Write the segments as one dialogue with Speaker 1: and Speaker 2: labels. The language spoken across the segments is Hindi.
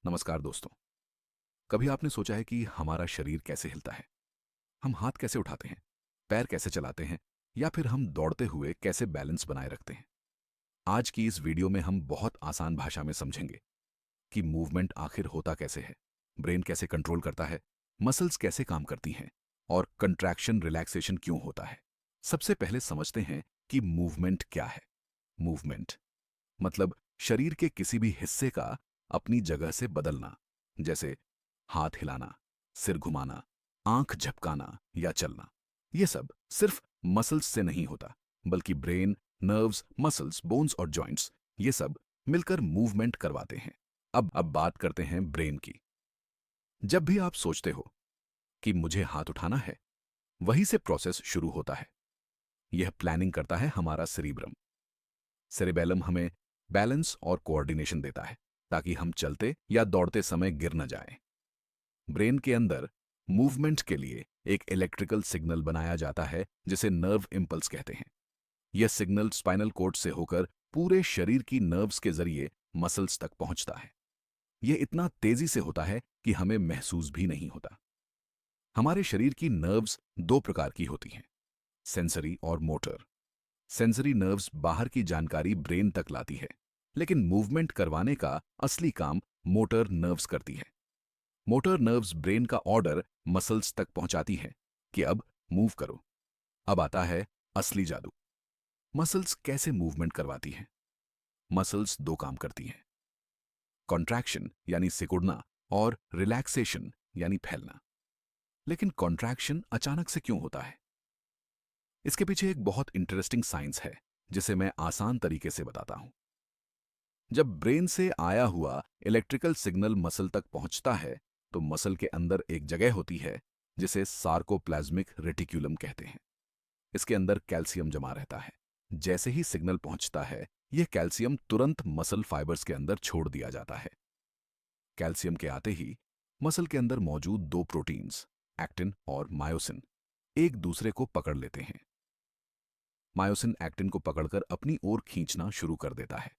Speaker 1: नमस्कार दोस्तों। कभी आपने सोचा है कि हमारा शरीर कैसे हिलता है? हम हाथ कैसे उठाते हैं, पैर कैसे चलाते हैं, या फिर हम दौड़ते हुए कैसे बैलेंस बनाए रखते हैं? आज की इस वीडियो में हम बहुत आसान भाषा में समझेंगे कि मूवमेंट आखिर होता कैसे है, ब्रेन कैसे कंट्रोल करता है, मसल्स कैसे काम करती हैं और कंट्रैक्शन रिलैक्सेशन क्यों होता है। सबसे पहले समझते हैं कि मूवमेंट क्या है। मूवमेंट मतलब शरीर के किसी भी हिस्से का अपनी जगह से बदलना, जैसे हाथ हिलाना, सिर घुमाना, आंख झपकाना या चलना। ये सब सिर्फ मसल्स से नहीं होता, बल्कि ब्रेन, नर्व्स, मसल्स, बोन्स और जॉइंट्स ये सब मिलकर मूवमेंट करवाते हैं। अब बात करते हैं ब्रेन की। जब भी आप सोचते हो कि मुझे हाथ उठाना है, वहीं से प्रोसेस शुरू होता है। यह प्लानिंग करता है हमारा सेरिब्रम। सेरिबेलम हमें बैलेंस और कोऑर्डिनेशन देता है ताकि हम चलते या दौड़ते समय गिर न जाएं। ब्रेन के अंदर मूवमेंट के लिए एक इलेक्ट्रिकल सिग्नल बनाया जाता है जिसे नर्व इंपल्स कहते हैं। यह सिग्नल स्पाइनल कॉर्ड से होकर पूरे शरीर की नर्व्स के जरिए मसल्स तक पहुंचता है। यह इतना तेजी से होता है कि हमें महसूस भी नहीं होता। हमारे शरीर की नर्व्स दो प्रकार की होती हैं, सेंसरी और मोटर। सेंसरी नर्व्स बाहर की जानकारी ब्रेन तक लाती है, लेकिन मूवमेंट करवाने का असली काम मोटर नर्व्स करती है। मोटर नर्व्स ब्रेन का ऑर्डर मसल्स तक पहुंचाती हैं कि अब मूव करो। अब आता है असली जादू। मसल्स कैसे मूवमेंट करवाती हैं? मसल्स दो काम करती हैं, कॉन्ट्रैक्शन यानी सिकुड़ना और रिलैक्सेशन यानी फैलना। लेकिन कॉन्ट्रैक्शन अचानक से क्यों होता है? इसके पीछे एक बहुत इंटरेस्टिंग साइंस है जिसे मैं आसान तरीके से बताता हूं। जब ब्रेन से आया हुआ इलेक्ट्रिकल सिग्नल मसल तक पहुंचता है, तो मसल के अंदर एक जगह होती है जिसे सार्कोप्लाज्मिक रेटिक्यूलम कहते हैं। इसके अंदर कैल्शियम जमा रहता है। जैसे ही सिग्नल पहुंचता है, यह कैल्शियम तुरंत मसल फाइबर्स के अंदर छोड़ दिया जाता है। कैल्शियम के आते ही मसल के अंदर मौजूद दो प्रोटीन्स, एक्टिन और मायोसिन, एक दूसरे को पकड़ लेते हैं। मायोसिन एक्टिन को पकड़कर अपनी ओर खींचना शुरू कर देता है।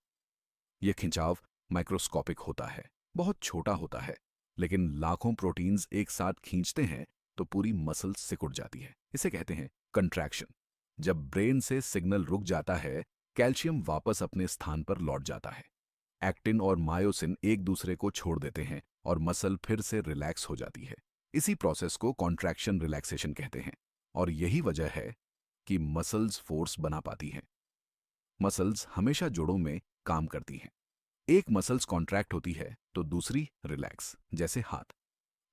Speaker 1: यह खिंचाव माइक्रोस्कोपिक होता है, बहुत छोटा होता है, लेकिन लाखों प्रोटीन्स एक साथ खींचते हैं तो पूरी मसल सिकुड़ जाती है। इसे कहते हैं कंट्रैक्शन। जब ब्रेन से सिग्नल रुक जाता है, कैल्शियम वापस अपने स्थान पर लौट जाता है। एक्टिन और मायोसिन एक दूसरे को छोड़ देते हैं और मसल फिर से रिलैक्स हो जाती है। इसी प्रोसेस को कॉन्ट्रैक्शन रिलैक्सेशन कहते हैं, और यही वजह है कि मसल्स फोर्स बना पाती हैं। मसल्स हमेशा जोड़ों में काम करती हैं। एक मसल्स कॉन्ट्रैक्ट होती है तो दूसरी रिलैक्स, जैसे हाथ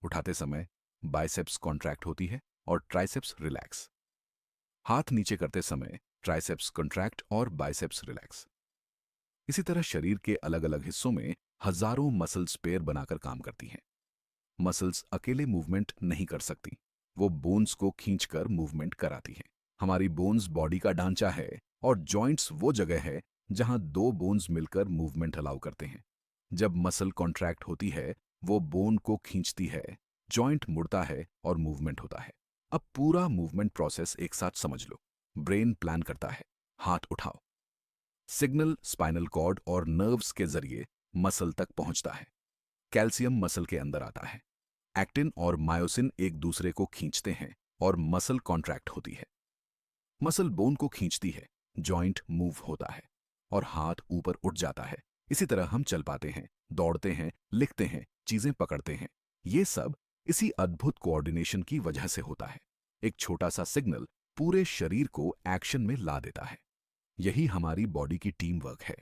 Speaker 1: उठाते समय बाइसेप्स कॉन्ट्रैक्ट होती है और ट्राइसेप्स रिलैक्स। हाथ नीचे करते समय ट्राइसेप्स कॉन्ट्रैक्ट और बाइसेप्स रिलैक्स। इसी तरह शरीर के अलग अलग हिस्सों में हजारों मसल्स पेयर बनाकर काम करती हैं। मसल्स अकेले मूवमेंट नहीं कर सकती, वो बोन्स को खींचकर मूवमेंट कराती हैं। हमारी बोन्स बॉडी का ढांचा है और जॉइंट्स वो जगह है जहां दो बोन्स मिलकर मूवमेंट अलाउ करते हैं। जब मसल कॉन्ट्रैक्ट होती है, वो बोन को खींचती है, जॉइंट मुड़ता है और मूवमेंट होता है। अब पूरा मूवमेंट प्रोसेस एक साथ समझ लो। ब्रेन प्लान करता है, हाथ उठाओ। सिग्नल स्पाइनल कॉर्ड और नर्व्स के जरिए मसल तक पहुंचता है। कैल्शियम मसल के अंदर आता है। एक्टिन और मायोसिन एक दूसरे को खींचते हैं और मसल कॉन्ट्रैक्ट होती है। मसल बोन को खींचती है, जॉइंट मूव होता है और हाथ ऊपर उठ जाता है। इसी तरह हम चल पाते हैं, दौड़ते हैं, लिखते हैं, चीजें पकड़ते हैं। ये सब इसी अद्भुत कोऑर्डिनेशन की वजह से होता है। एक छोटा सा सिग्नल पूरे शरीर को एक्शन में ला देता है। यही हमारी बॉडी की टीम वर्क है।